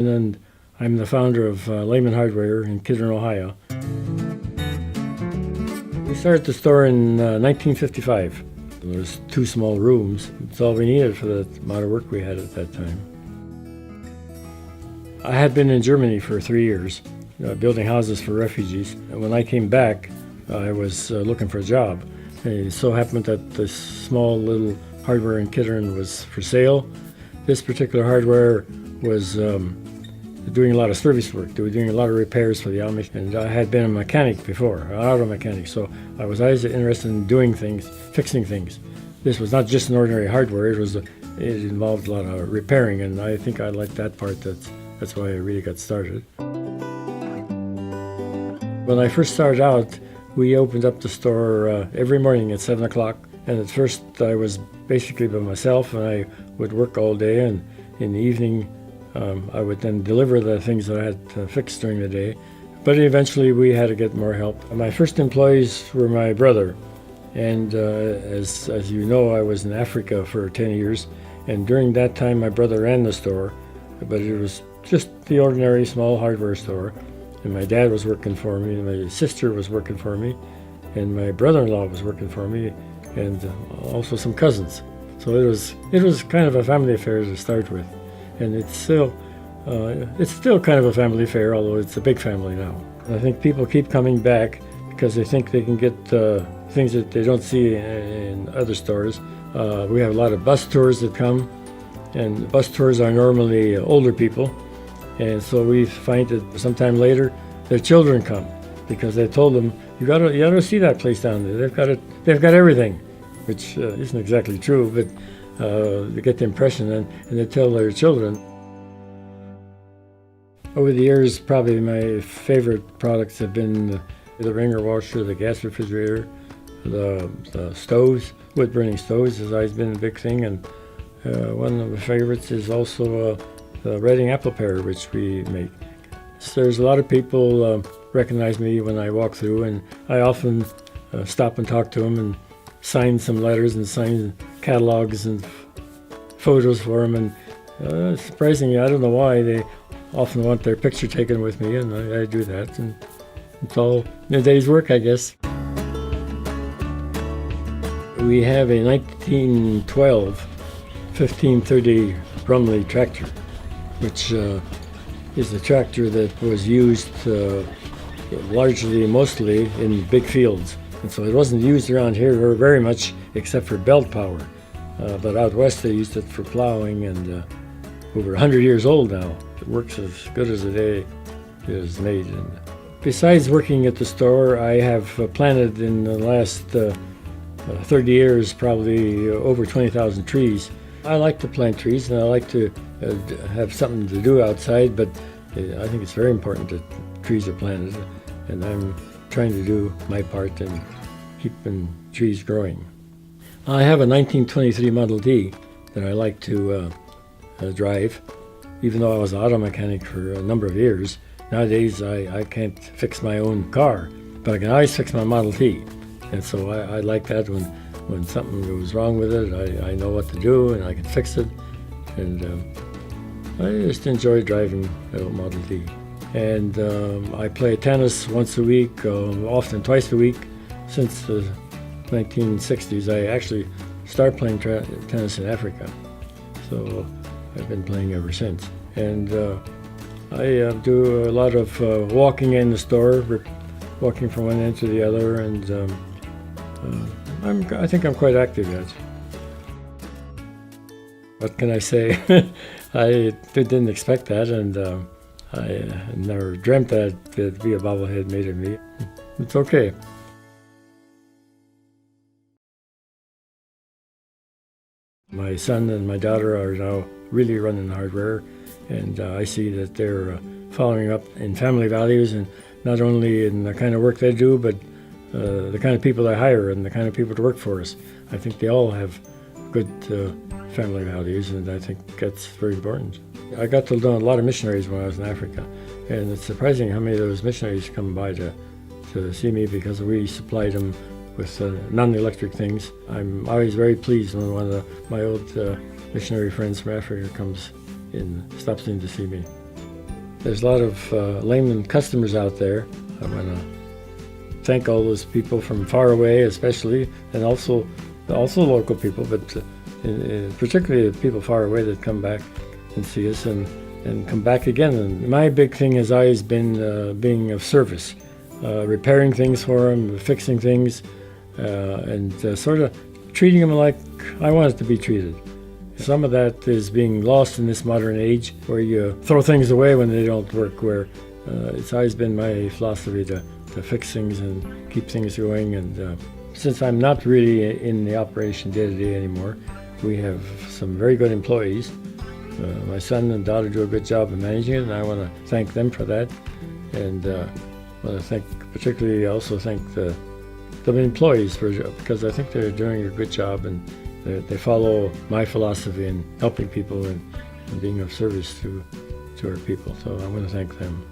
And then I'm the founder of Lehman Hardware in Kidron, Ohio. We started the store in 1955. There was 2 small rooms. That's all we needed for the amount of work we had at that time. I had been in Germany for 3 years, building houses for refugees. And when I came back, I was looking for a job. And it so happened that this small little hardware in Kidron was for sale. This particular hardware was doing a lot of service work. They were doing a lot of repairs for the Amish, and I had been a mechanic before, an auto mechanic, so I was always interested in doing things, fixing things. This was not just an ordinary hardware, it involved a lot of repairing, and I think I liked that part. That's why I really got started. When I first started out, we opened up the store every morning at 7 o'clock, and at first I was basically by myself, and I would work all day, and in the evening I would then deliver the things that I had to fix during the day. But eventually we had to get more help. My first employees were my brother, and as you know, I was in Africa for 10 years, and during that time my brother ran the store, but it was just the ordinary small hardware store. And my dad was working for me, and my sister was working for me, and my brother-in-law was working for me, and also some cousins. So it was kind of a family affair to start with. And it's still kind of a family affair, although it's a big family now. I think people keep coming back because they think they can get things that they don't see in other stores. We have a lot of bus tours that come, and bus tours are normally older people, and so we find that sometime later their children come because they told them, you gotta see that place down there. They've got everything, which isn't exactly true, but they get the impression, and they tell their children. Over the years, probably my favorite products have been the wringer washer, the gas refrigerator, the stoves. Wood-burning stoves has always been a big thing, and one of the favorites is also the Reading apple parer, which we make. So there's a lot of people recognize me when I walk through, and I often stop and talk to them and sign some letters and sign catalogs and photos for them, and surprisingly, I don't know why, they often want their picture taken with me, and I do that, and it's all a day's work, I guess. We have a 1912 1530 Brumley tractor, which is a tractor that was used mostly in big fields. And so it wasn't used around here very much except for belt power. But out west they used it for plowing, and over 100 years old now. It works as good as the day it is made. And besides working at the store, I have planted in the last 30 years probably over 20,000 trees. I like to plant trees, and I like to have something to do outside, but I think it's very important that trees are planted, and I'm trying to do my part in keeping trees growing. I have a 1923 Model D that I like to drive, even though I was an auto mechanic for a number of years. Nowadays I can't fix my own car, but I can always fix my Model T, and so I like that. When something goes wrong with it, I know what to do, and I can fix it, and I just enjoy driving the Model T. And I play tennis once a week, often twice a week. Since the 1960s, I actually started playing tennis in Africa, so I've been playing ever since. And I do a lot of walking in the store, walking from one end to the other, and I think I'm quite active yet. What can I say? I didn't expect that, and I never dreamt that there'd be a bobblehead made of me. It's okay. My son and my daughter are now really running hardware, and I see that they're following up in family values, and not only in the kind of work they do, but the kind of people they hire and the kind of people to work for us. I think they all have good family values, and I think that's very important. I got to know a lot of missionaries when I was in Africa, and it's surprising how many of those missionaries come by to see me, because we supplied them with non-electric things. I'm always very pleased when one of my old missionary friends from Africa comes in, stops in to see me. There's a lot of Lehman customers out there. I want to thank all those people from far away, especially, and also local people, but particularly the people far away that come back and see us and come back again. And my big thing has always been being of service, repairing things for them, fixing things, and sort of treating them like I want it to be treated. Some of that is being lost in this modern age, where you throw things away when they don't work, where it's always been my philosophy to fix things and keep things going. And since I'm not really in the operation day-to-day anymore, we have some very good employees. My son and daughter do a good job of managing it, and I want to thank them for that. And I want to particularly thank the employees because I think they're doing a good job, and they follow my philosophy in helping people and being of service to our people. So I want to thank them.